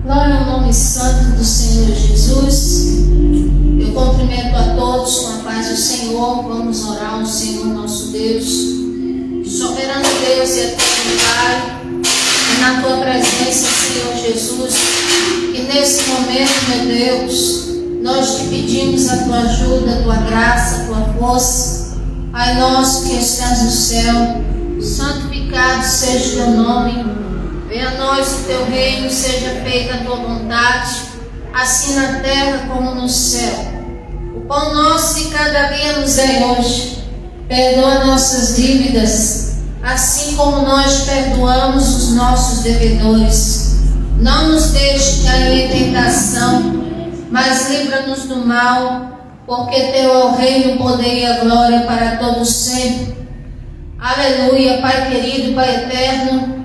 Glória ao nome santo do Senhor Jesus. Eu cumprimento a todos com a paz do Senhor. Vamos orar ao Senhor nosso Deus. Soberano Deus e eterno Pai, é na Tua presença, Senhor Jesus, que nesse momento, meu Deus, nós te pedimos a Tua ajuda, a Tua graça, a Tua força. Pai nosso que estás no céu, santificado seja o Teu nome. Venha a nós o Teu reino, seja feita a Tua vontade, assim na terra como no céu. O pão nosso de cada dia nos dai hoje. Perdoa nossas dívidas, assim como nós perdoamos os nossos devedores. Não nos deixe cair em tentação, mas livra-nos do mal, porque Teu é o reino, o poder e a glória para todos sempre. Aleluia, Pai querido, Pai eterno.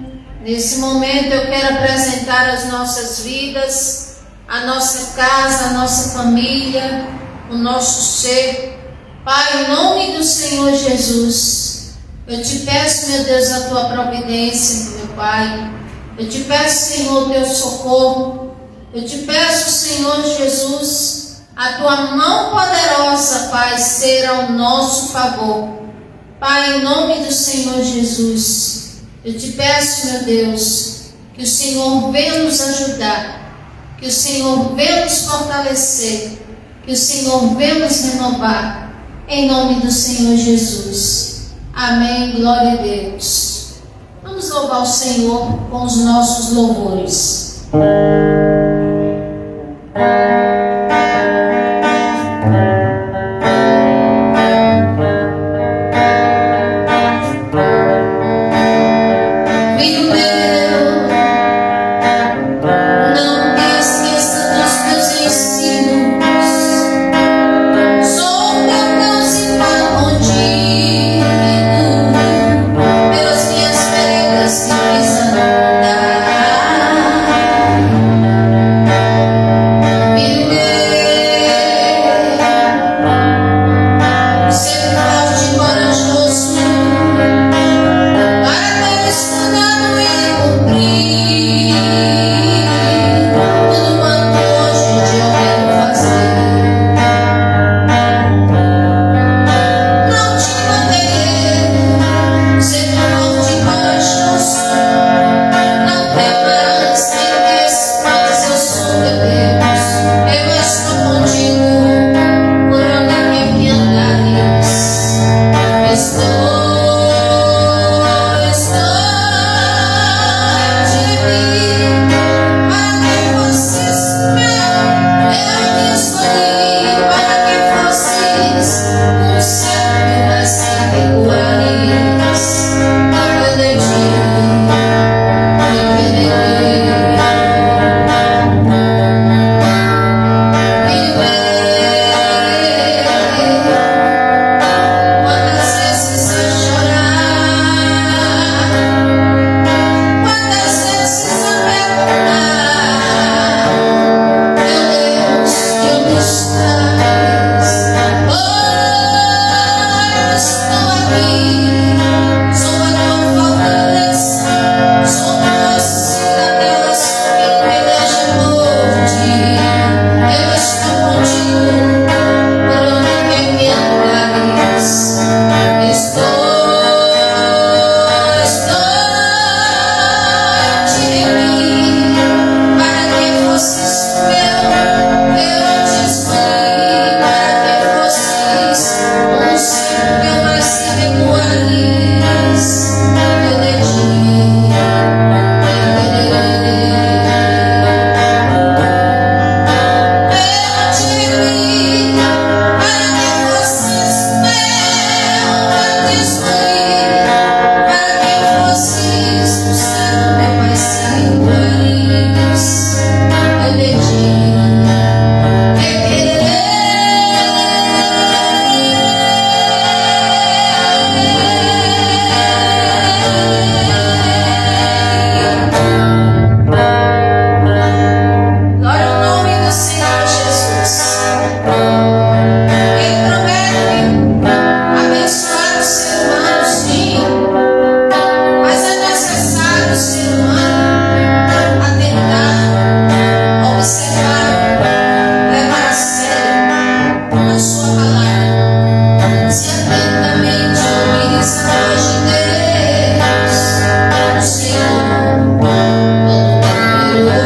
Nesse momento eu quero apresentar as nossas vidas, a nossa casa, a nossa família, o nosso ser. Pai, em nome do Senhor Jesus, eu te peço, meu Deus, a Tua providência, meu Pai. Eu te peço, Senhor, o Teu socorro. Eu te peço, Senhor Jesus, a Tua mão poderosa, Pai, ser ao nosso favor. Pai, em nome do Senhor Jesus, eu te peço, meu Deus, que o Senhor venha nos ajudar, que o Senhor venha nos fortalecer, que o Senhor venha nos renovar, em nome do Senhor Jesus. Amém, glória a Deus. Vamos louvar o Senhor com os nossos louvores. Pelas minhas feridas que fiz andar.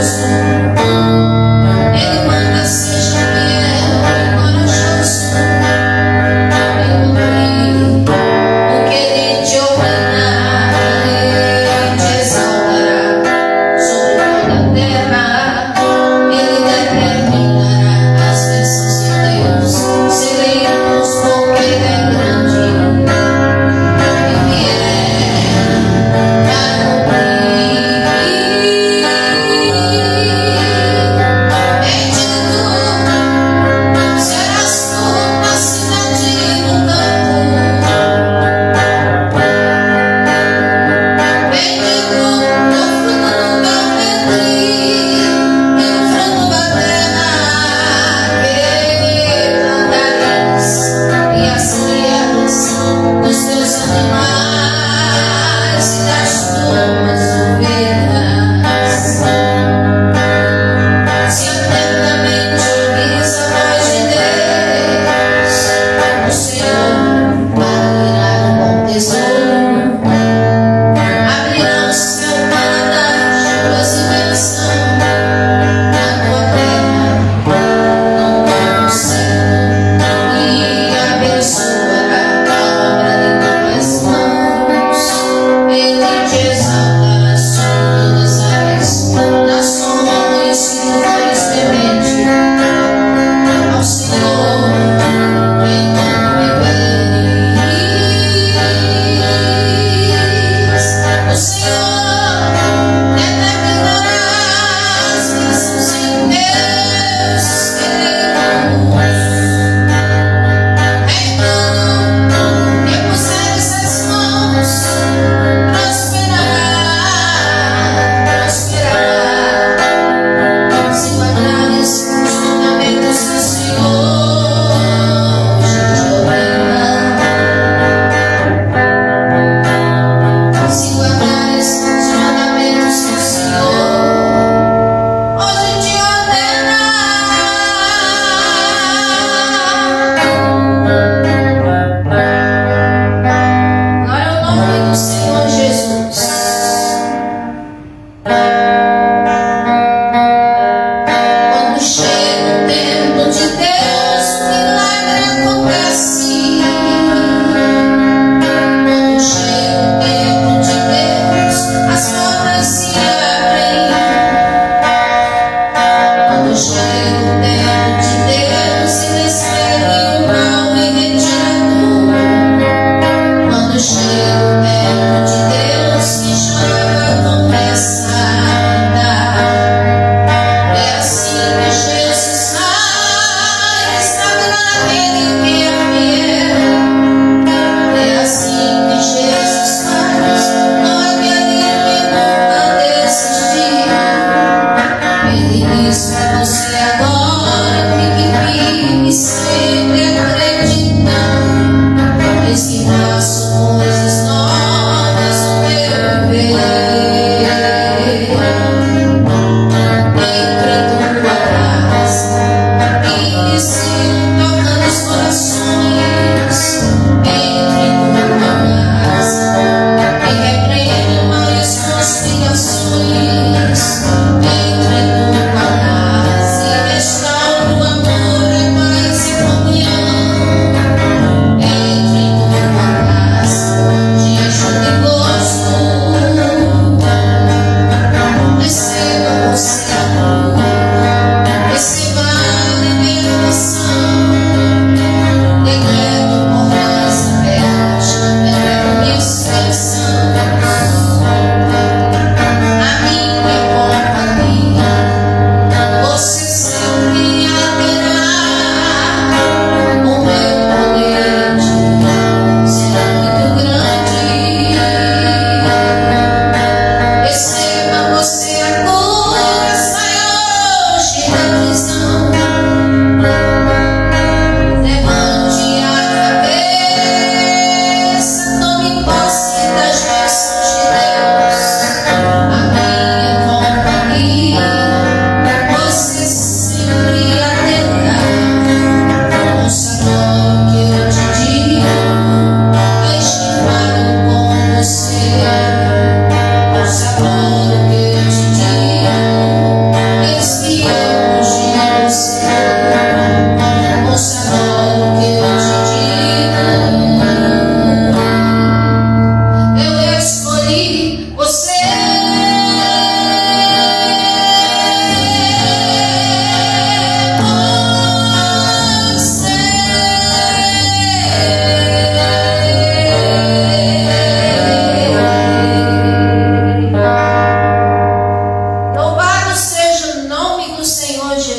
Ele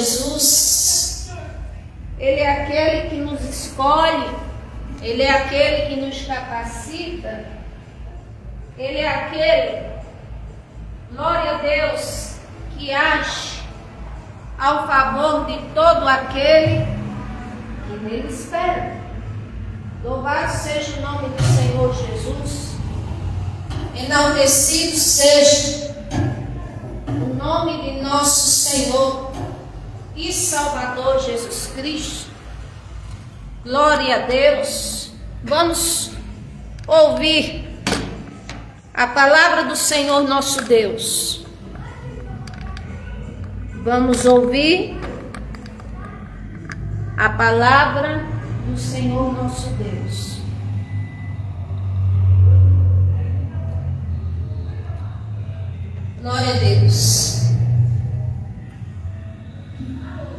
Jesus, Ele é aquele que nos escolhe, Ele é aquele que nos capacita, Ele é aquele, glória a Deus, que age ao favor de todo aquele que nele espera. Louvado seja o nome do Senhor Jesus. enaltecido seja o nome de nosso Senhor E Salvador Jesus Cristo. Glória a Deus. Vamos ouvir a palavra do Senhor nosso Deus. Vamos ouvir a palavra do Senhor nosso Deus. Glória a Deus.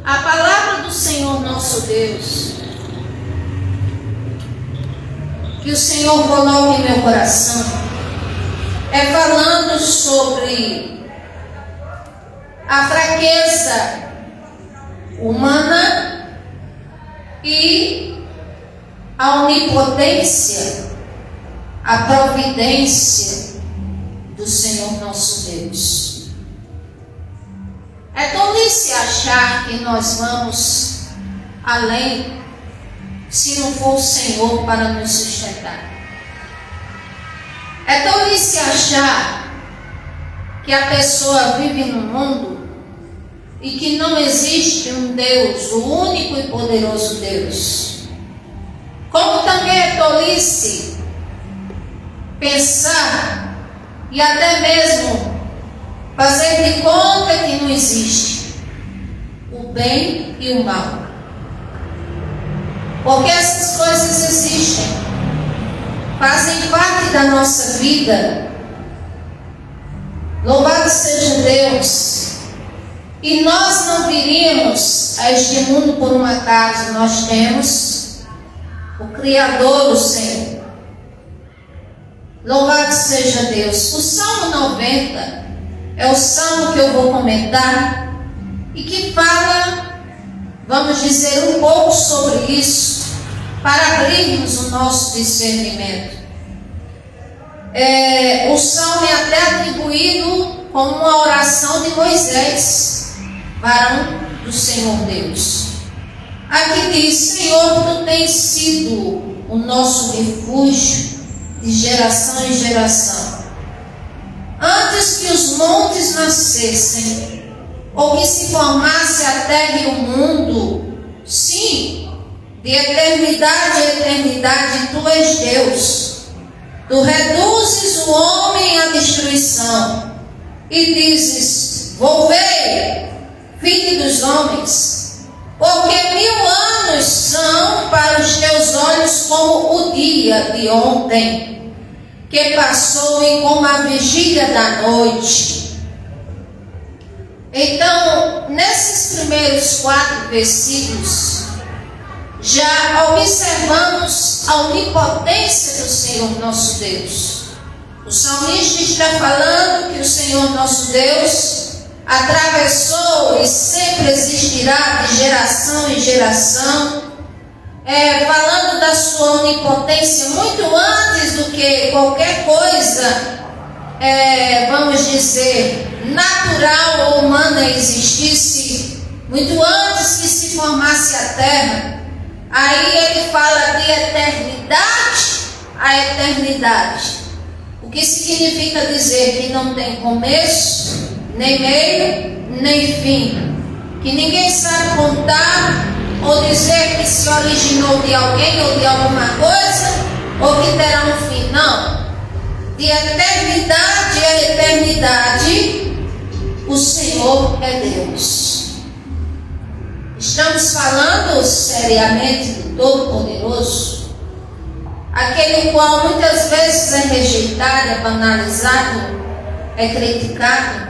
A palavra do Senhor nosso Deus, que o Senhor coloque em meu coração, é falando sobre a fraqueza humana e a onipotência, a providência do Senhor nosso Deus. É tolice achar que nós vamos além se não for o Senhor para nos sustentar. É tolice achar que a pessoa vive no mundo e que não existe um Deus, o único e poderoso Deus. Como também é tolice pensar e até mesmo fazer de conta que não existe o bem e o mal. Porque essas coisas existem, fazem parte da nossa vida. Louvado seja Deus. E nós não viríamos a este mundo por um acaso. Nós temos o Criador, o Senhor. Louvado seja Deus. O Salmo 90 é o salmo que eu vou comentar e que fala, vamos dizer, um pouco sobre isso, para abrirmos o nosso discernimento. O salmo é até atribuído como uma oração de Moisés, varão do Senhor Deus. Aqui diz: Senhor, tu tens sido o nosso refúgio de geração em geração. Antes que os montes nascessem, ou que se formasse a terra e o mundo, sim, de eternidade a eternidade, tu és Deus. Tu reduzes o homem à destruição e dizes: volvei, filho dos homens, porque 1000 anos são para os teus olhos como o dia de ontem, que passou e como a vigília da noite. Então, nesses primeiros 4 versículos, já observamos a onipotência do Senhor nosso Deus. O salmista está falando que o Senhor nosso Deus atravessou e sempre existirá de geração em geração, falando da sua onipotência muito antes do que qualquer coisa, vamos dizer, natural ou humana existisse, muito antes que se formasse a terra. Aí ele fala de eternidade a eternidade, o que significa dizer que não tem começo, nem meio, nem fim, que ninguém sabe contar ou dizer que se originou de alguém ou de alguma coisa, ou que terá um fim. Não. De eternidade a eternidade, o Senhor é Deus. Estamos falando seriamente do Todo-Poderoso, aquele qual muitas vezes é rejeitado, é banalizado, é criticado,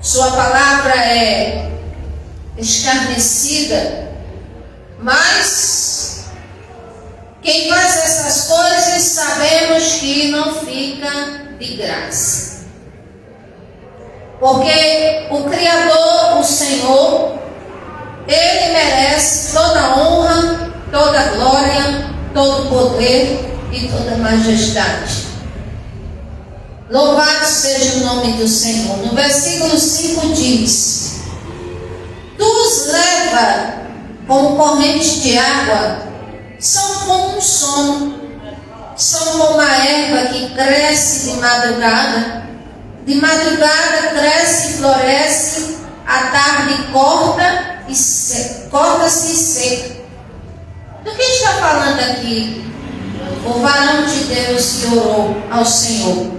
sua palavra é escarnecida, mas quem faz essas coisas sabemos que não fica de graça. Porque o Criador, o Senhor, poder e toda majestade. Louvado seja o nome do Senhor. No versículo 5 diz: Tu os leva como corrente de água, são como um sono, são como a erva que cresce de madrugada cresce e floresce, à tarde corta-se e seca. Do que está falando aqui o varão de Deus que orou ao Senhor?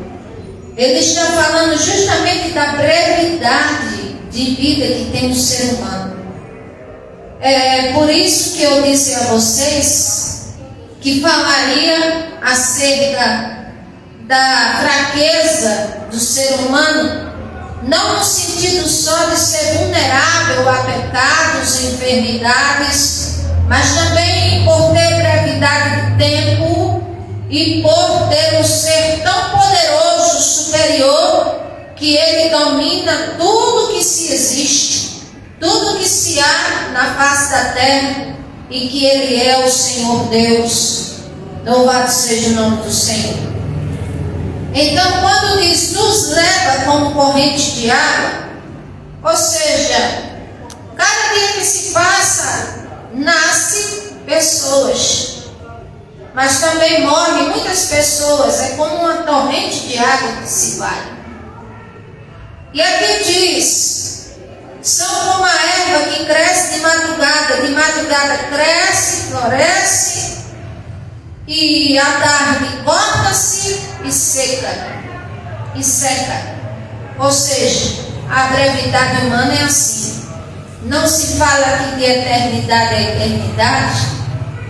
Ele está falando justamente da brevidade de vida que tem o ser humano. É por isso que eu disse a vocês que falaria acerca da fraqueza do ser humano, não no sentido só de ser vulnerável a pecados e enfermidades, mas também por ter brevidade de tempo e por ter um ser tão poderoso, superior, que ele domina tudo que se existe, tudo que se há na face da terra, e que ele é o Senhor Deus. Louvado seja o nome do Senhor. Então, quando diz nos leva como corrente de água, ou seja, cada dia que se passa, nasce pessoas, mas também morrem muitas pessoas. É como uma torrente de água que se vai. E aqui diz: são como a erva que cresce de madrugada cresce, floresce, e à tarde corta-se e seca. Ou seja, a brevidade humana é assim. Não se fala aqui de eternidade a eternidade.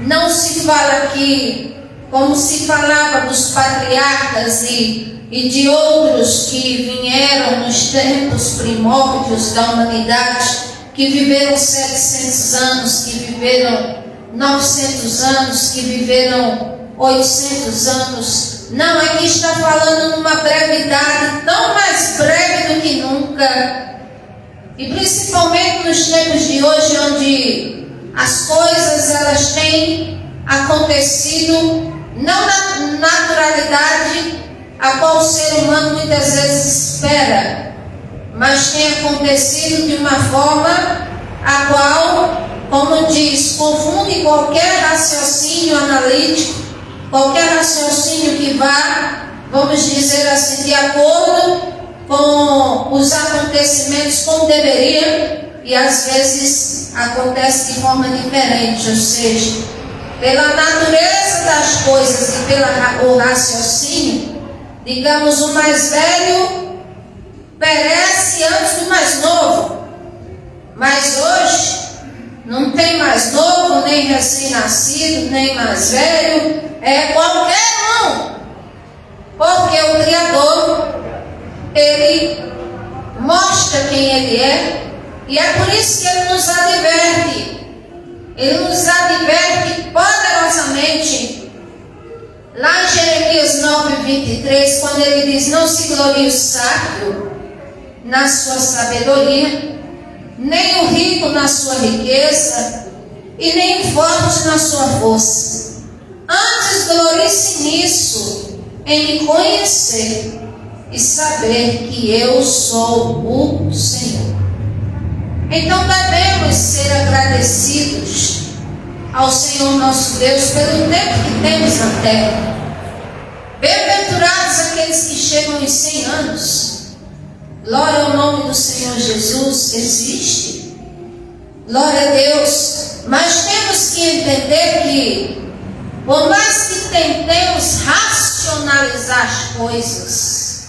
Não se fala aqui como se falava dos patriarcas e de outros que vieram nos tempos primórdios da humanidade, que viveram 700 anos, que viveram 900 anos, que viveram 800 anos. Não, aqui está falando numa brevidade tão mais breve do que nunca. E principalmente nos tempos de hoje, onde as coisas elas têm acontecido não na naturalidade a qual o ser humano muitas vezes espera, mas tem acontecido de uma forma a qual, como diz, confunde qualquer raciocínio analítico, qualquer raciocínio que vá, vamos dizer assim, de acordo com os acontecimentos como deveria, e às vezes acontece de forma diferente, ou seja, pela natureza das coisas e pelo raciocínio, digamos, o mais velho perece antes do mais novo. Mas hoje não tem mais novo, nem recém-nascido, nem mais velho, é qualquer um. Porque o Criador, ele mostra quem ele é, e é por isso que ele nos adverte. Ele nos adverte poderosamente. Lá em Jeremias 9:23, quando ele diz: não se glorie o sábio na sua sabedoria, nem o rico na sua riqueza, e nem o forte na sua força. Antes glorie-se nisso, em me conhecer e saber que eu sou o Senhor. Então devemos ser agradecidos ao Senhor nosso Deus pelo tempo que temos na terra. Bem-aventurados aqueles que chegam em 100 anos. Glória ao nome do Senhor Jesus. Existe. Glória a Deus. Mas temos que entender que, por mais que tentemos racionalizar as coisas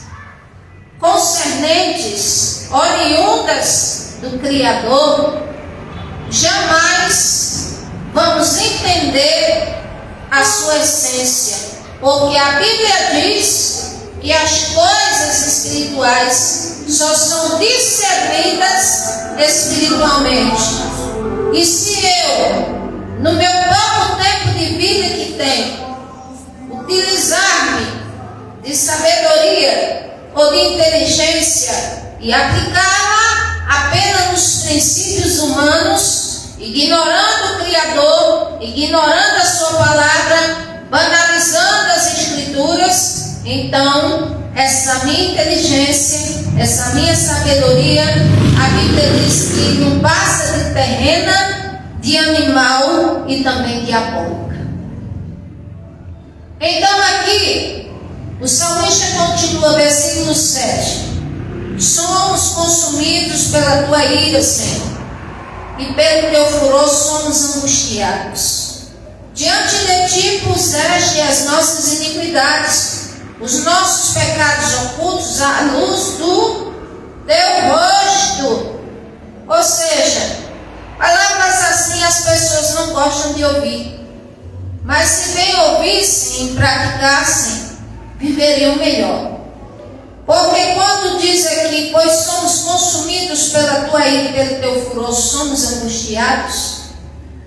concernentes, oriundas do Criador, jamais vamos entender a sua essência, porque a Bíblia diz que as coisas espirituais só são discernidas espiritualmente. E se eu, no meu pouco tempo de vida que tenho, utilizar-me de sabedoria ou de inteligência e aplicá-la apenas nos princípios humanos, ignorando o Criador, ignorando a sua palavra, banalizando as Escrituras, então essa minha inteligência, essa minha sabedoria, a Bíblia diz que não passa de terrena, de animal e também diabólica. Então aqui, o salmista continua, versículo 7. Somos consumidos pela tua ira, Senhor, e pelo teu furor somos angustiados. Diante de ti puseste as nossas iniquidades, os nossos pecados ocultos à luz do teu rosto. Ou seja, palavras assim as pessoas não gostam de ouvir, mas se bem ouvissem e praticassem, viveriam melhor. Porque quando diz aqui, pois somos consumidos pela tua ira e pelo teu furor, somos angustiados,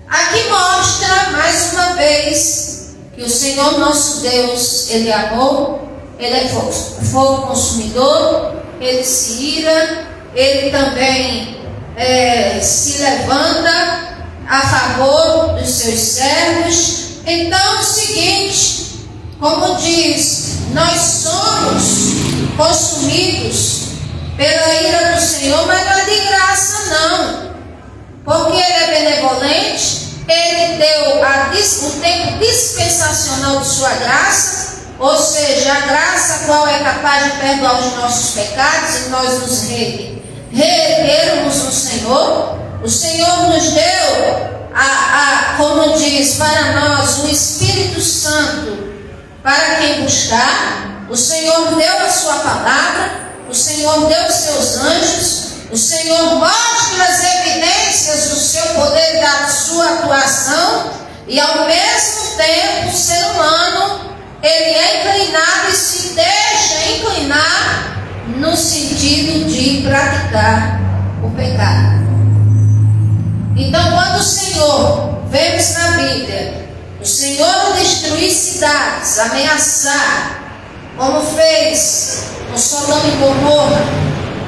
aqui mostra mais uma vez que o Senhor nosso Deus, Ele é amor, Ele é fogo consumidor, Ele se ira, Ele também se levanta a favor dos seus servos. Então é o seguinte, como diz, nós somos consumidos pela ira do Senhor, mas não é de graça não, porque Ele é benevolente, Ele deu o tempo dispensacional de sua graça, ou seja, a graça qual é capaz de perdoar os nossos pecados e nós nos reerguermos no Senhor. O Senhor nos deu como diz, para nós o Espírito Santo para quem buscar. O Senhor deu a sua palavra, o Senhor deu os seus anjos, o Senhor mostra as evidências do seu poder, da sua atuação, e ao mesmo tempo o ser humano, ele é inclinado e se deixa inclinar no sentido de praticar o pecado. Então, quando o Senhor, vemos na Bíblia, o Senhor destruir cidades, ameaçar, como fez com Sodoma e Gomorra,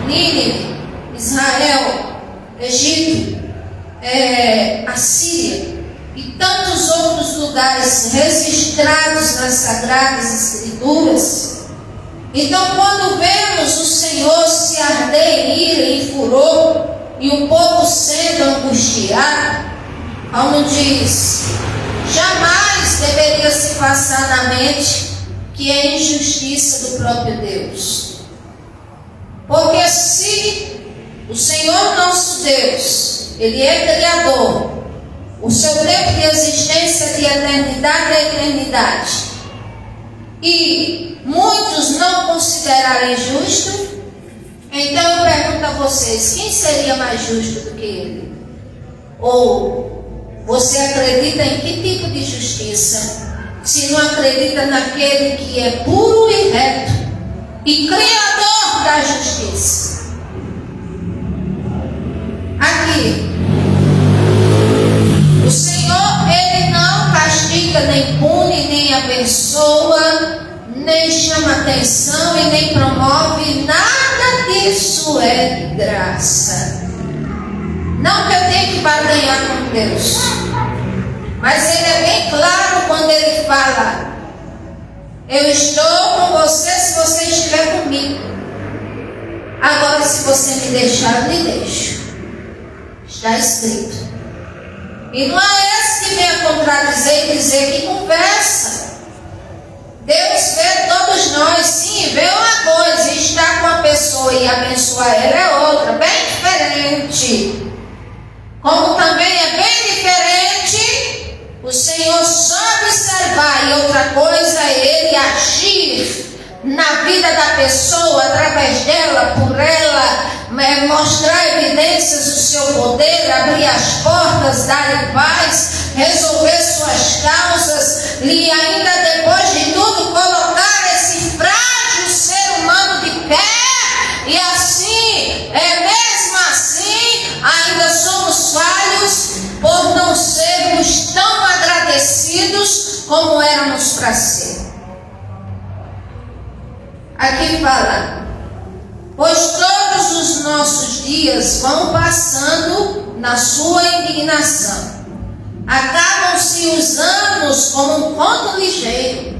Nínive, Israel, Egito, Assíria e tantos outros lugares registrados nas Sagradas Escrituras. Então, quando vemos o Senhor se arder em ira e furor, e o povo sendo angustiado, como diz, jamais deveria se passar na mente que é injustiça do próprio Deus. Porque se o Senhor nosso Deus, Ele é Criador, o seu tempo de existência de eternidade é eternidade, e muitos não considerarem justo, então eu pergunto a vocês, quem seria mais justo do que Ele? Ou você acredita em que tipo de justiça, se não acredita naquele que é puro e reto e Criador da justiça? Aqui, o Senhor, Ele não castiga, nem pune, nem abençoa, nem chama atenção e nem promove, nada disso é de graça. Não que eu tenha que barganhar com Deus, mas Ele é bem claro quando Ele fala: eu estou com você se você estiver comigo. Agora, se você me deixar, eu lhe deixo. Está escrito. E não é esse que venha contradizer e dizer que conversa. Deus vê todos nós, sim, vê uma coisa, estar com a pessoa e abençoar ela é outra, bem diferente. Como também é bem diferente o Senhor só observar, e outra coisa é Ele agir na vida da pessoa, através dela, por ela, mostrar evidências do seu poder, abrir as portas, dar paz, resolver suas causas, e ainda depois de tudo colocar esse frágil ser humano de pé, e assim, mesmo assim, ainda somos falhos por não sermos tão agradecidos como éramos para ser. Aqui fala: pois todos os nossos dias vão passando na sua indignação, acabam-se os anos como um conto ligeiro.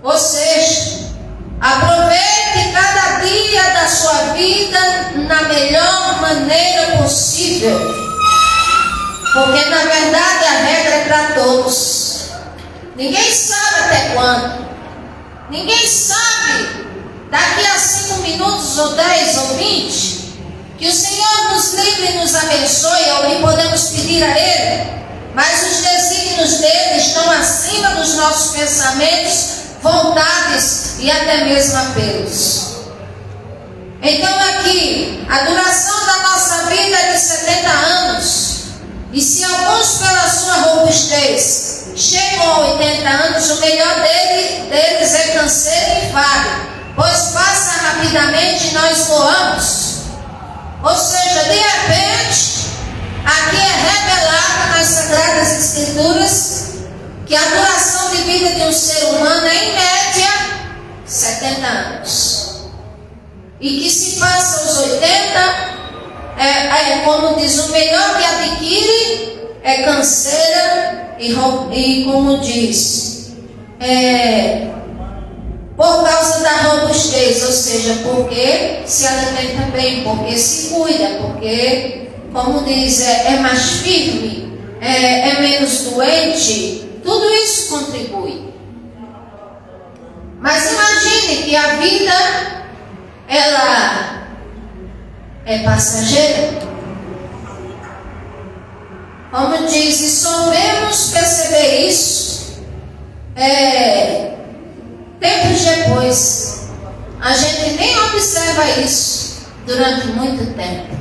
Ou seja, aproveite cada dia da sua vida na melhor maneira possível, porque na verdade a regra é para todos. Ninguém sabe até quando. Ninguém sabe daqui a 5 minutos ou 10 ou 20 que o Senhor nos livre e nos abençoe, ou nem podemos pedir a Ele, mas os desígnios dele estão acima dos nossos pensamentos, vontades e até mesmo apelos. Então aqui, a duração da nossa vida é de 70 anos, e se alguns pela sua robustez chegam a 80 anos, o melhor deles é canseiro e enfado, pois passa rapidamente e nós voamos. Ou seja, de repente, aqui é revelado nas Sagradas Escrituras que a duração de vida de um ser humano é, em média, 70 anos. E que se passa os 80, como diz, o melhor que adquire é canseira e como diz, por causa da robustez, ou seja, porque se alimenta bem, porque se cuida, porque, como diz, é mais firme, é menos doente, tudo isso contribui. Mas imagine que a vida, ela é passageira. Como diz, e soubemos perceber isso tempos depois. A gente nem observa isso durante muito tempo.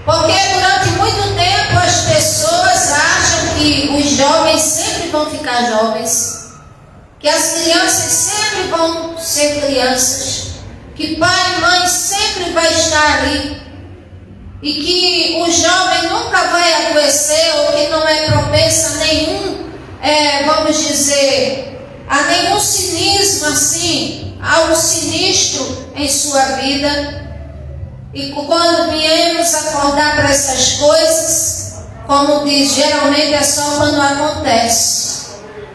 Porque durante muito tempo as pessoas acham que os jovens sempre vão ficar jovens, que as crianças sempre vão ser crianças, que pai e mãe sempre vai estar ali, e que o jovem nunca vai adoecer, ou que não é propenso a nenhum, vamos dizer, a nenhum cinismo assim, algo sinistro em sua vida. E quando viemos acordar para essas coisas, como diz, geralmente é só quando acontece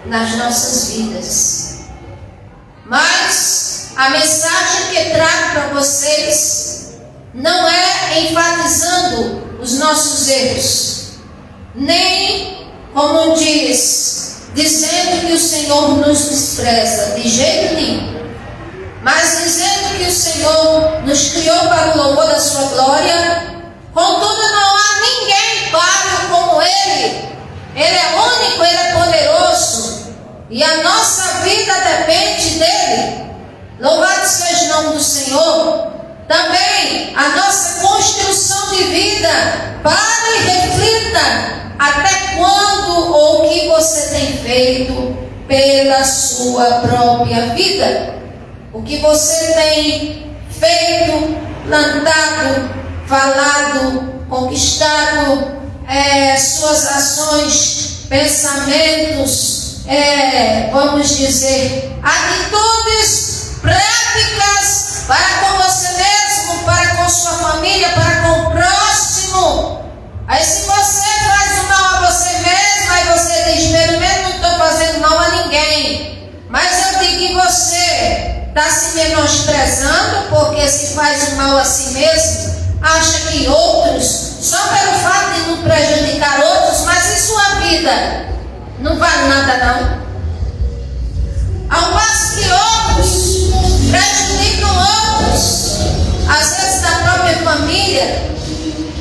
nas nossas vidas. Mas a mensagem que trago para vocês não é enfatizando os nossos erros, nem, como diz, dizendo que o Senhor nos despreza, de jeito nenhum, mas dizendo que o Senhor nos criou para o louvor da sua glória. Contudo, não há ninguém páreo como Ele. Ele é único, Ele é poderoso, e a nossa vida depende dEle. Louvado seja o nome do Senhor. Também a nossa construção de vida, pare e reflita até quando ou o que você tem feito pela sua própria vida. O que você tem feito, plantado, falado, conquistado, suas ações, pensamentos, vamos dizer, atitudes, práticas para com você mesmo, para com sua família, para com o próximo. Aí se você faz o mal a você mesmo, aí você diz, pelo menos não estou fazendo mal a ninguém. Mas eu digo que você está se menosprezando, porque se faz o mal a si mesmo, acha que outros, só pelo fato de não prejudicar outros, mas em sua vida não vale nada não. Ao passo que outros prejudicam outros, às vezes da própria família,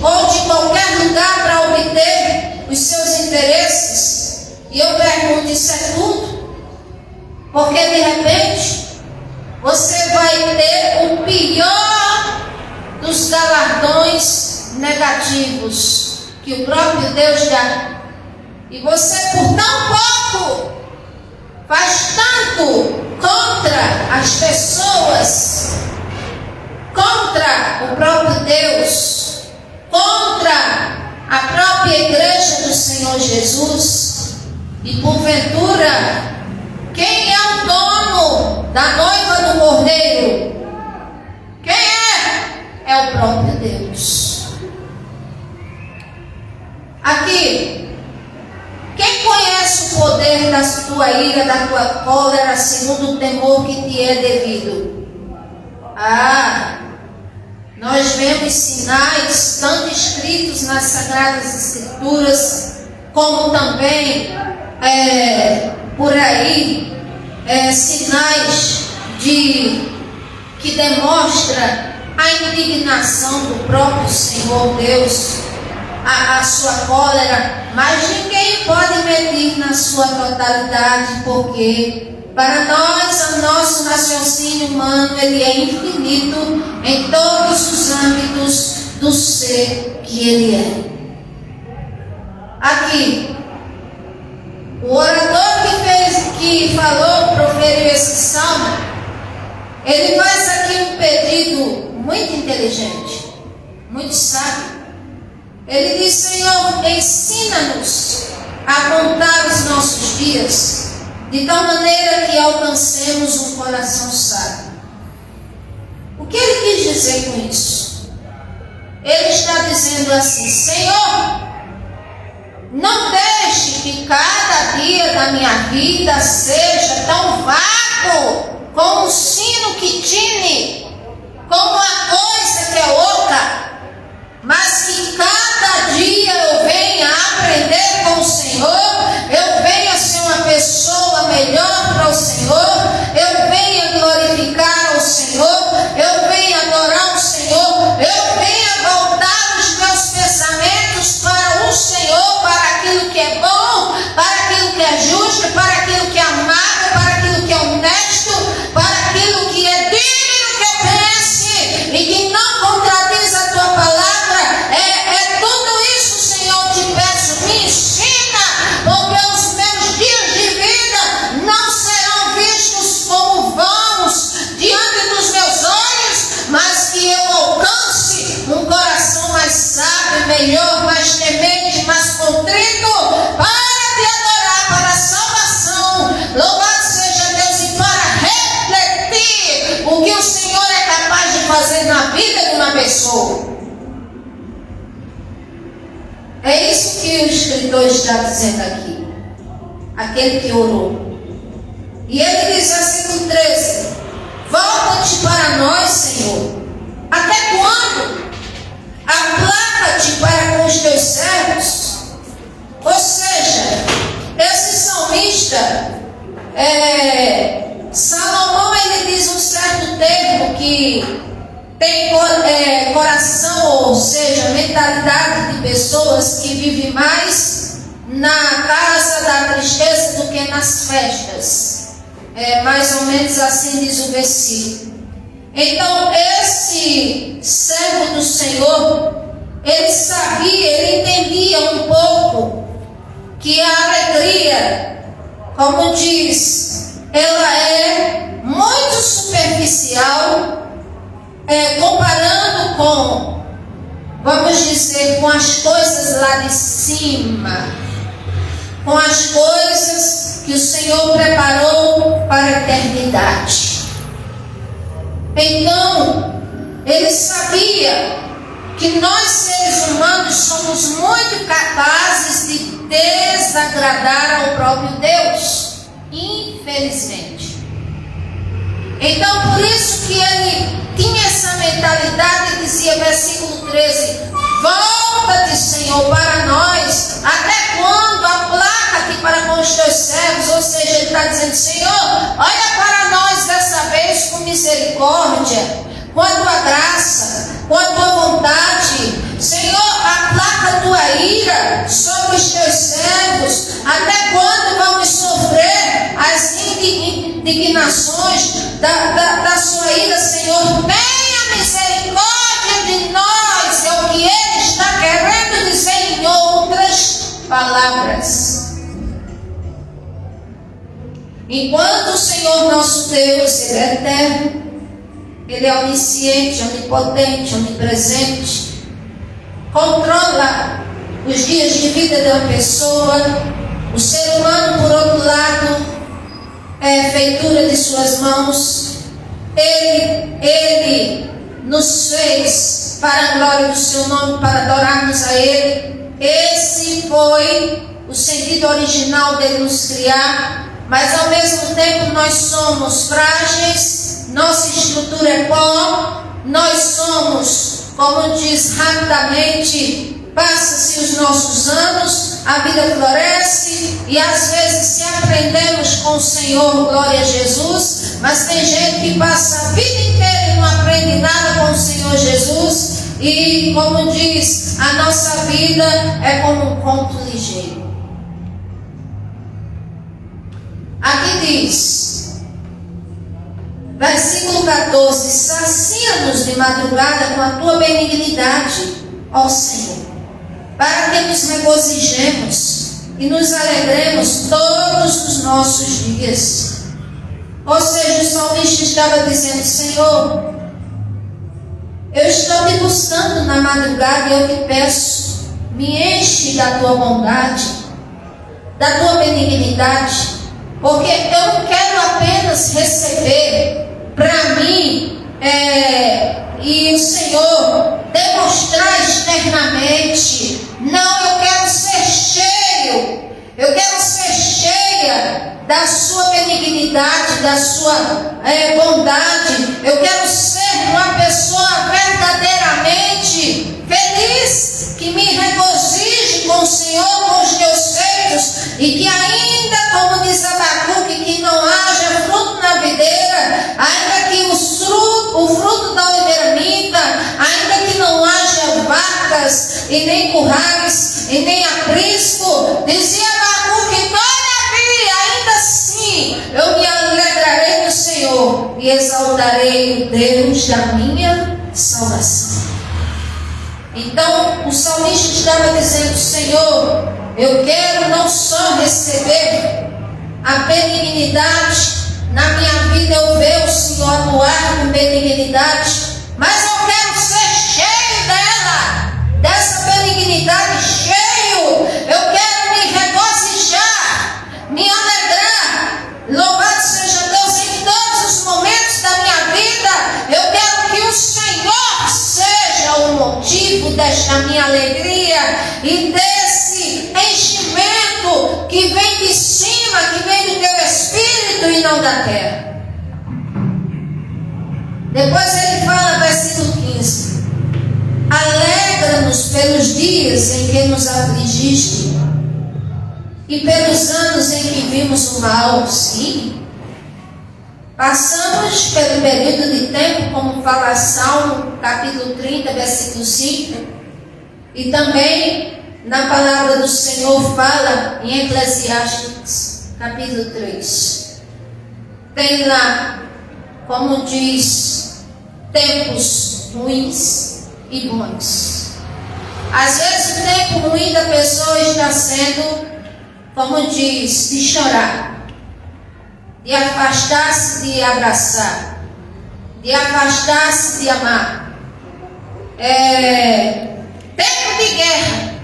ou de qualquer lugar para obter os seus interesses. E eu pergunto, isso é tudo? Porque de repente você vai ter o pior dos galardões negativos que o próprio Deus dá. E você, por tão pouco, faz tanto contra as pessoas, contra o próprio Deus, contra a própria igreja do Senhor Jesus. E porventura, quem é o dono da noiva do cordeiro? Quem é? É o próprio Deus. Aqui, quem conhece o poder da tua ira, da tua cólera, segundo o temor que te é devido? Nós vemos sinais, tanto escritos nas Sagradas Escrituras, como também por aí, sinais que demonstra a indignação do próprio Senhor Deus, a sua cólera, mas ninguém pode medir na sua totalidade, porque para nós, o nosso raciocínio humano, ele é infinito em todos os âmbitos do ser que ele é. Aqui, o orador que falou, proferiu esse salmo, ele faz aqui um pedido muito inteligente, muito sábio. Ele diz: Senhor, ensina-nos a contar os nossos dias, de tal maneira que alcancemos um coração sábio. O que ele quis dizer com isso? Ele está dizendo assim: Senhor, não deixe que cada dia da minha vida seja tão vago, como um sino que tine, como uma coisa que é oca, mas que cada dia eu venha aprender com o Senhor, eu venha ser uma pessoa melhor para o Senhor, eu venha glorificar ao Senhor, eu venha adorar o Senhor, eu venha voltar os meus pensamentos para o Senhor, para aquilo que é bom, para aquilo que é justo, para aquilo que é amável, para aquilo que é honesto, para aquilo que é digno que eu pense e que não contradiz a tua palavra. Tudo isso, Senhor, te peço, me ensina, porque os meus dias de vida não serão vistos como vãos diante dos meus olhos, mas que eu alcance um coração mais sábio, melhor, mais temente, mais contrito, para te adorar, para a salvação. Louvado seja Deus, e para refletir o que o Senhor é capaz de fazer na vida de uma pessoa. É isso que o escritor está dizendo aqui, aquele que orou. E ele diz assim no 13: volta-te para nós, Senhor. Até quando? Aplaca-te para com os teus servos. Ou seja, esse salmista, Salomão, ele diz um certo termo que tem coração, ou seja, mentalidade de pessoas que vivem mais na casa da tristeza do que nas festas. Mais ou menos assim diz o versículo. Então, esse servo do Senhor, ele sabia, ele entendia um pouco que a alegria, como diz, ela é muito superficial, comparando com, vamos dizer, com as coisas lá de cima, com as coisas que o Senhor preparou para a eternidade. Então, ele sabia que nós, seres humanos, somos muito capazes de desagradar ao próprio Deus, infelizmente. Então, por isso que ele tinha essa mentalidade, dizia, versículo 13: volta-te, Senhor, para nós. Até quando? Aplaca-te para com os teus servos. Ou seja, ele está dizendo: Senhor, olha para nós dessa vez com misericórdia, com a tua graça, com a tua vontade. Senhor, aplaca a tua ira sobre os teus servos. Até quando vamos sofrer as indignações da sua ira, Senhor? Tenha misericórdia de nós. É o que ele está querendo dizer em outras palavras. Enquanto o Senhor nosso Deus, ele é eterno, ele é onisciente, onipotente, onipresente, controla os dias de vida de uma pessoa. O ser humano, por outro lado, é feitura de suas mãos. Ele nos fez para a glória do seu nome, para adorarmos a Ele. Esse Esse foi o sentido original dele nos criar, mas ao mesmo tempo nós somos frágeis, nossa estrutura é pó, nós somos, como diz rapidamente, passa-se os nossos anos, a vida floresce e às vezes se aprendemos com o Senhor, glória a Jesus, mas tem gente que passa a vida inteira e não aprende nada com o Senhor Jesus e, como diz, a nossa vida é como um conto ligeiro. Aqui diz, versículo 14: sacia-nos de madrugada com a tua benignidade, ó Senhor, para que nos regozijemos e nos alegremos todos os nossos dias. Ou seja, o salmista estava dizendo: Senhor, eu estou te buscando na madrugada e eu te peço, me enche da tua bondade, da tua benignidade, porque eu não quero apenas receber para mim e o Senhor demonstrar externamente. Não, eu quero ser cheio, eu quero ser cheia da sua benignidade, da sua bondade. Eu quero ser uma pessoa verdadeiramente feliz, que me regozije com o Senhor, com os teus feitos, e que ainda, como diz Abacuque, que não haja fruto na videira, ainda que o fruto da oliveira minta, ainda que não haja vacas e nem currais e nem aprisco, dizia Abacuque, todavia, ainda assim, eu me alegrarei no Senhor e exaltarei o Deus da minha salvação. Então o salmista estava dizendo: Senhor, eu quero não só receber a benignidade na minha vida, eu ver o Senhor atuar com benignidade, mas eu quero ser cheio dela, dessa benignidade, cheio. Eu quero me regozijar, me alegrar. Louvado seja Deus em todos os momentos da minha vida. Eu quero que o Senhor seja o motivo desta minha alegria e desse enchimento que vem de cima, que vem do teu Espírito e não da terra. Depois ele fala, versículo 15: alegra-nos pelos dias em que nos afligiste e pelos anos em que vimos o mal. Sim, passamos pelo período de tempo, como fala Salmo capítulo 30, versículo 5, e também na palavra do Senhor fala em Eclesiastes capítulo 3. Tem lá, como diz, tempos ruins e bons. Às vezes o tempo ruim da pessoa está sendo, como diz, de chorar, de afastar-se de abraçar, de afastar-se de amar. Tempo de guerra,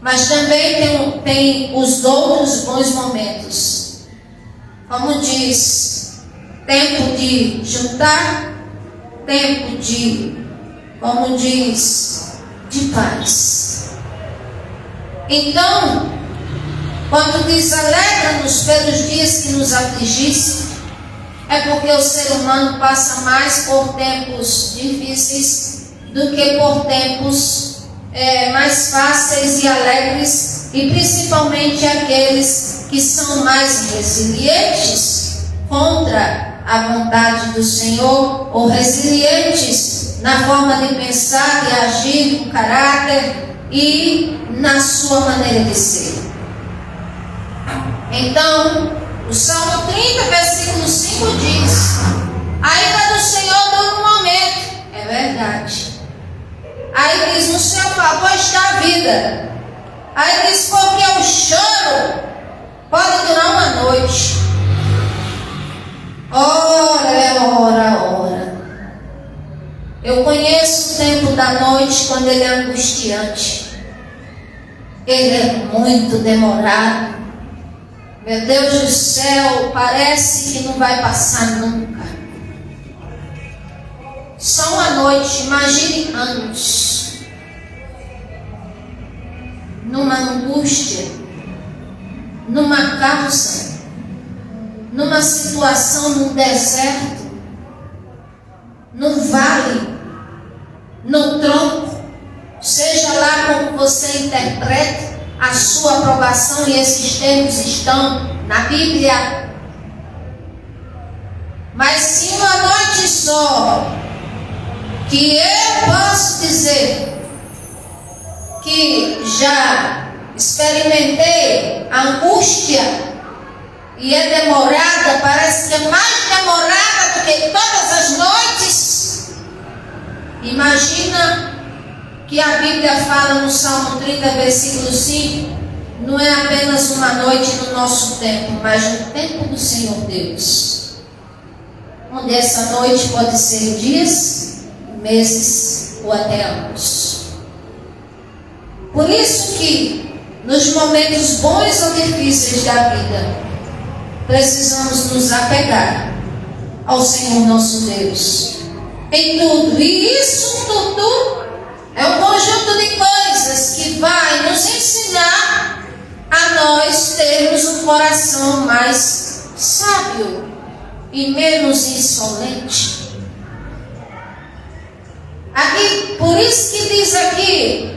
mas também tem os outros bons momentos. Como diz, tempo de juntar, tempo de, como diz, de paz. Então, quando diz alegra-nos pelos dias que nos afligisse, é porque o ser humano passa mais por tempos difíceis do que por tempos mais fáceis e alegres, e principalmente aqueles que são mais resilientes contra a vontade do Senhor, ou resilientes na forma de pensar e agir, no caráter e na sua maneira de ser. Então, o Salmo 30, versículo 5 diz: a ira do Senhor dura um momento. É verdade. Aí diz: no seu favor está a vida. Aí diz: porque o choro pode durar uma noite. Ora. Eu conheço o tempo da noite quando ele é angustiante. Ele é muito demorado. Meu Deus do céu, parece que não vai passar nunca. Só uma noite, imagine anos. numa angústia, numa causa, numa situação, num deserto, num vale, num tronco, seja lá como você interprete a sua aprovação, e esses termos estão na Bíblia. Mas se uma noite só, que eu posso dizer que já experimentei a angústia e é demorada, parece que é mais demorada do que todas as noites. Imagina que a Bíblia fala no Salmo 30, versículo 5, não é apenas uma noite no nosso tempo, mas no tempo do Senhor Deus, onde essa noite pode ser dias, meses ou até anos. Por isso que nos momentos bons ou difíceis da vida, precisamos nos apegar ao Senhor nosso Deus em tudo. E isso tudo é um conjunto de coisas que vai nos ensinar a nós termos um coração mais sábio e menos insolente. Aqui, por isso que diz aqui,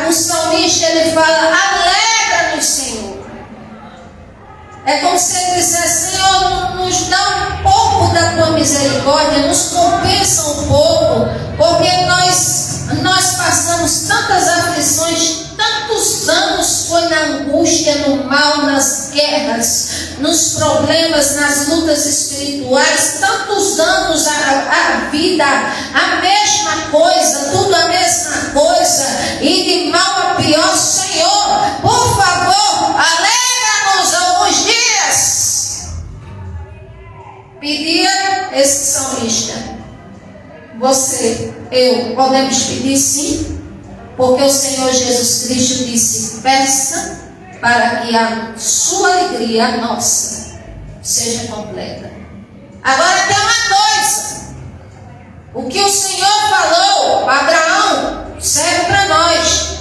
o salmista, ele fala: alegra-nos, Senhor. É como se ele dissesse: Senhor, nos dá um pouco da tua misericórdia, nos compensa um pouco, porque nós passamos tantas aflições, tantos anos foi na angústia, no mal, nas guerras, nos problemas, nas lutas espirituais, tantos anos a vida, a mesma coisa, tudo a mesma coisa, e de mal a pior. Senhor, por favor, alegra-nos alguns dias. Pedia esse salmista. Você, eu, podemos pedir sim, porque o Senhor Jesus Cristo disse: peça para que a sua alegria, a nossa, seja completa. Agora tem uma coisa: o que o Senhor falou para Abraão serve para nós.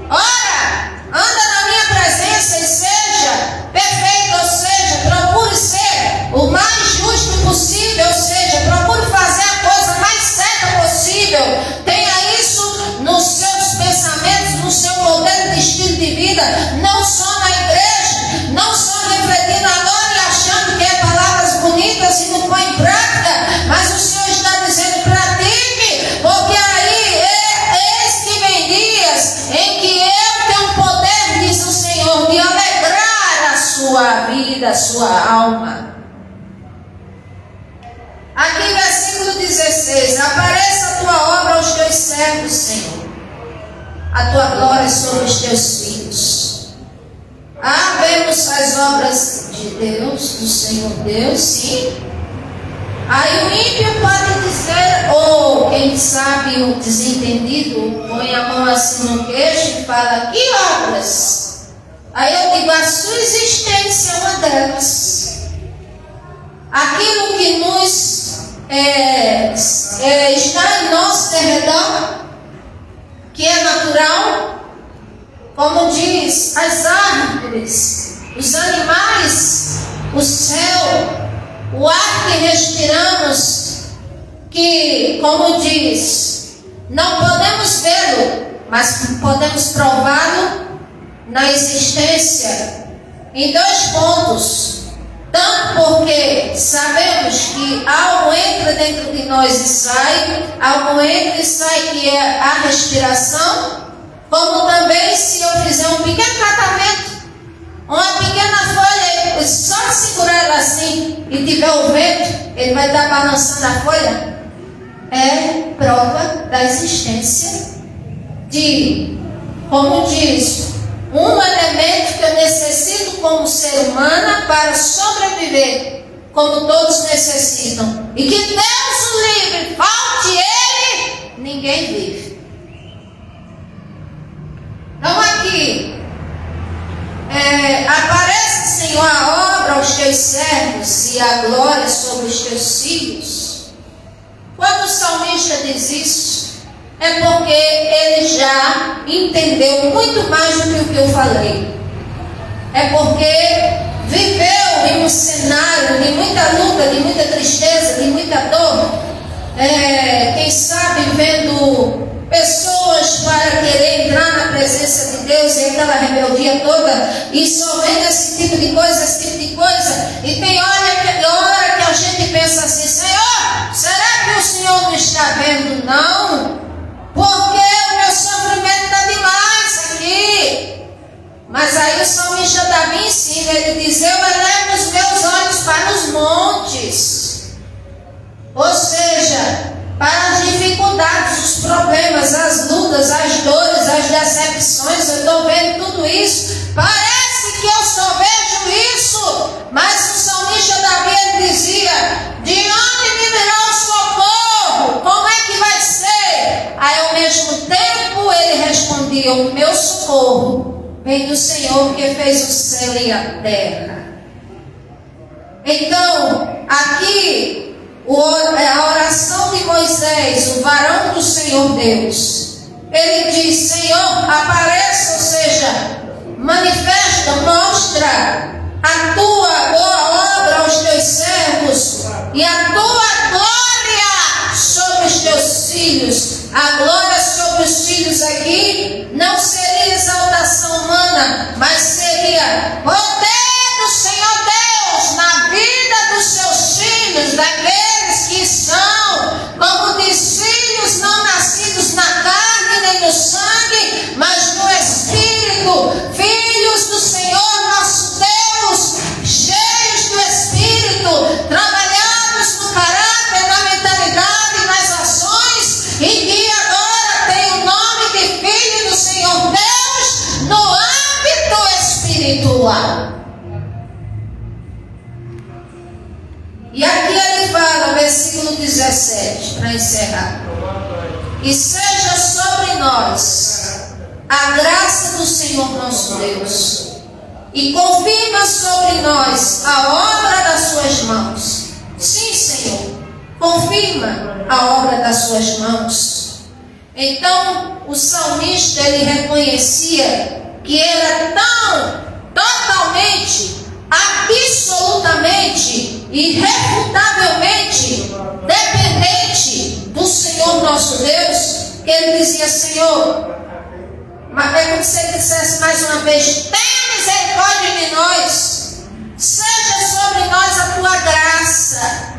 Ora, anda na minha presença e seja perfeito, ou seja, procure ser o mais justo possível, ou seja, procure fazer a coisa mais certa possível. Tenha isso nos seus pensamentos, no seu modelo de estilo de vida, não só na igreja, não só refletindo agora e achando que é palavras bonitas e não põe em prática, mas o Senhor está dizendo: pratique, porque aí eis que vem dias em que eu tenho o poder, diz o Senhor, de alegrar a sua vida, a sua alma. Aqui versículo 16: apareça a tua obra aos teus servos, Senhor, a tua glória sobre os teus filhos. Vemos as obras de Deus, do Senhor Deus, sim. Aí o ímpio pode dizer, ou quem sabe o desentendido, põe a mão assim no queixo e fala: que obras? Aí eu digo: a sua existência é uma delas. Aquilo que nos está em nosso derredor, que é natural, como diz, as árvores, os animais, o céu, o ar que respiramos, que, como diz, não podemos vê-lo, mas podemos prová-lo na existência, em 2 pontos. Tanto porque sabemos que algo entra dentro de nós e sai, algo entra e sai, que é a respiração, como também se eu fizer um pequeno tratamento, uma pequena folha, só segurar ela assim e tiver o vento, ele vai estar balançando a folha, é prova da existência de, como diz, um elemento que eu necessito como ser humano para sobreviver, como todos necessitam. E que Deus o livre, falte ele, ninguém vive. Então aqui, aparece, Senhor, a obra aos teus servos e a glória sobre os teus filhos. Quando o salmista diz isso, é porque ele já entendeu muito mais do que o que eu falei. É porque viveu em um cenário de muita luta, de muita tristeza, de muita dor. Quem sabe vendo pessoas para querer entrar na presença de Deus e aquela rebeldia toda, e só vendo esse tipo de coisa, e tem hora que a gente pensa assim: Senhor, será que o Senhor não está vendo? Não, porque o meu sofrimento está demais aqui. Mas aí o salmista Davi ensina, ele diz: eu elevo os meus olhos para os montes. Ou seja, para as dificuldades, os problemas, as lutas, as dores, as decepções, eu estou vendo tudo isso. Parece que eu só vejo isso, mas o salmista Davi ele dizia: de onde me virá o socorro? Como é que vai ser? Aí ao mesmo tempo ele respondia: o meu socorro vem do Senhor que fez o céu e a terra. Então, aqui a oração de Moisés, o varão do Senhor Deus, ele diz: Senhor, apareça, ou seja, manifesta, mostra a tua boa obra aos teus servos e a tua glória sobre os teus filhos. A glória sobre os filhos aqui não seria exaltação humana, mas seria poder do Senhor Deus na vida dos seus filhos, daqueles que são, como diz, filhos não nascidos na carne nem no sangue, mas no Espírito, filhos do Senhor nosso Deus, cheios do Espírito, trabalhados no caráter, na mentalidade, nas ações, e que agora tem o nome de filho do Senhor Deus no âmbito espiritual. E aqui ele fala, versículo 17, para encerrar: e seja sobre nós a graça do Senhor nosso Deus, e confirma sobre nós a obra das suas mãos. Sim, Senhor, confirma a obra das suas mãos. Então o salmista ele reconhecia que era tão totalmente, absolutamente, irrefutavelmente dependente do Senhor nosso Deus, que ele dizia: Senhor, mas é como se ele dissesse mais uma vez: tenha misericórdia de nós, seja sobre nós a tua graça.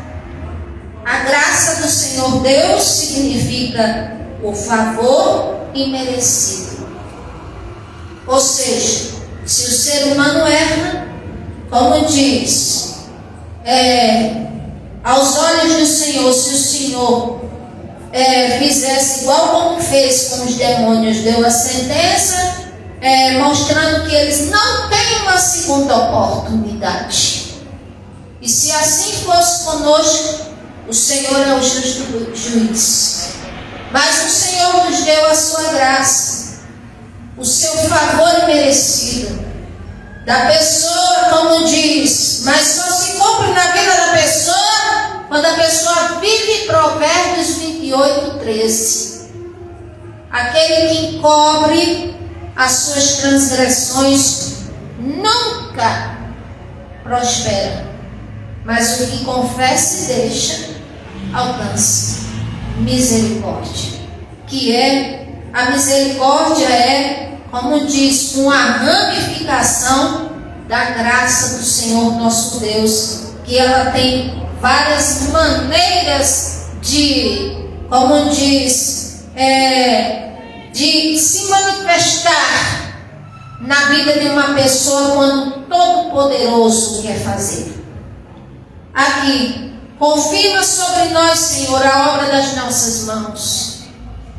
A graça do Senhor Deus significa o favor imerecido. Ou seja, se o ser humano erra, como diz, aos olhos do Senhor, se o Senhor fizesse igual como fez com os demônios, deu a sentença, mostrando que eles não têm uma segunda oportunidade. E se assim fosse conosco, o Senhor é o justo juiz. Mas o Senhor nos deu a sua graça, o seu favor imerecido. Da pessoa, como diz, mas só se cumpre na vida da pessoa quando a pessoa vive Provérbios 28, 13. Aquele que encobre as suas transgressões nunca prospera, mas o que confessa e deixa alcança misericórdia. A misericórdia como diz, uma ramificação da graça do Senhor nosso Deus, que ela tem várias maneiras de, como diz, de se manifestar na vida de uma pessoa quando Todo-Poderoso quer fazer. Aqui, confirma sobre nós, Senhor, a obra das nossas mãos.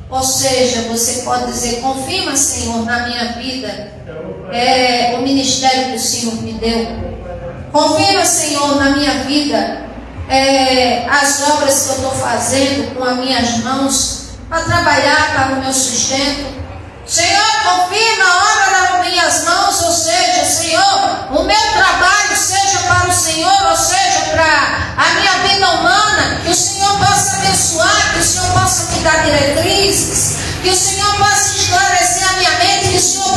Ou seja, você pode dizer: confirma, Senhor, na minha vida o ministério que o Senhor me deu. Confirma, Senhor, na minha vida as obras que eu estou fazendo com as minhas mãos para trabalhar para o meu sustento. Senhor, confirma a obra das minhas mãos, ou seja, Senhor, o meu trabalho seja para o Senhor, ou seja, para a minha vida humana, que o Senhor possa abençoar, que o Senhor possa me dar diretrizes, que o Senhor possa esclarecer a minha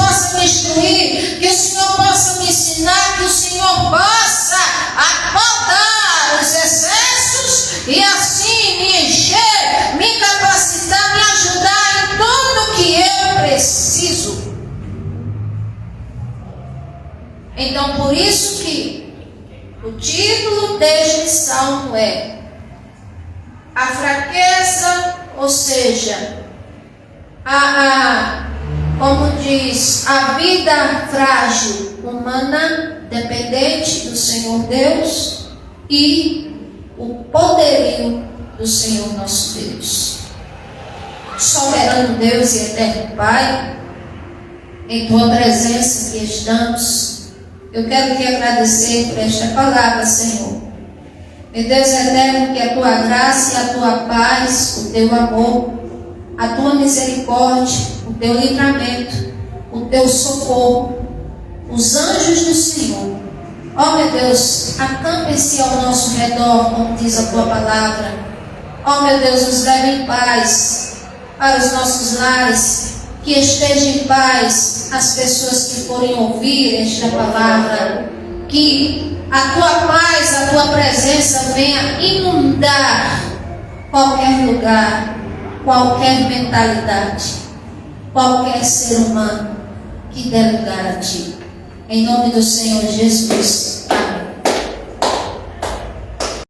possa me instruir, que o Senhor possa me ensinar, que o Senhor possa acordar os excessos e assim me encher, me capacitar, me ajudar em tudo que eu preciso. Então, por isso que o título deste salmo é a fraqueza, ou seja, como diz, a vida frágil humana, dependente do Senhor Deus, e o poderio do Senhor nosso Deus. Soberano Deus e eterno Pai, em tua presença que estamos, eu quero te agradecer por esta palavra, Senhor. Meu Deus eterno, que a tua graça e a tua paz, o teu amor, a tua misericórdia, o teu livramento, o teu socorro, os anjos do Senhor, ó meu Deus, acampem-se ao nosso redor, como diz a tua palavra. Ó meu Deus, nos leve em paz para os nossos lares, que esteja em paz as pessoas que forem ouvir esta palavra, que a tua paz, a tua presença venha inundar qualquer lugar, qualquer mentalidade, qualquer ser humano que der lugar a ti. Em nome do Senhor Jesus.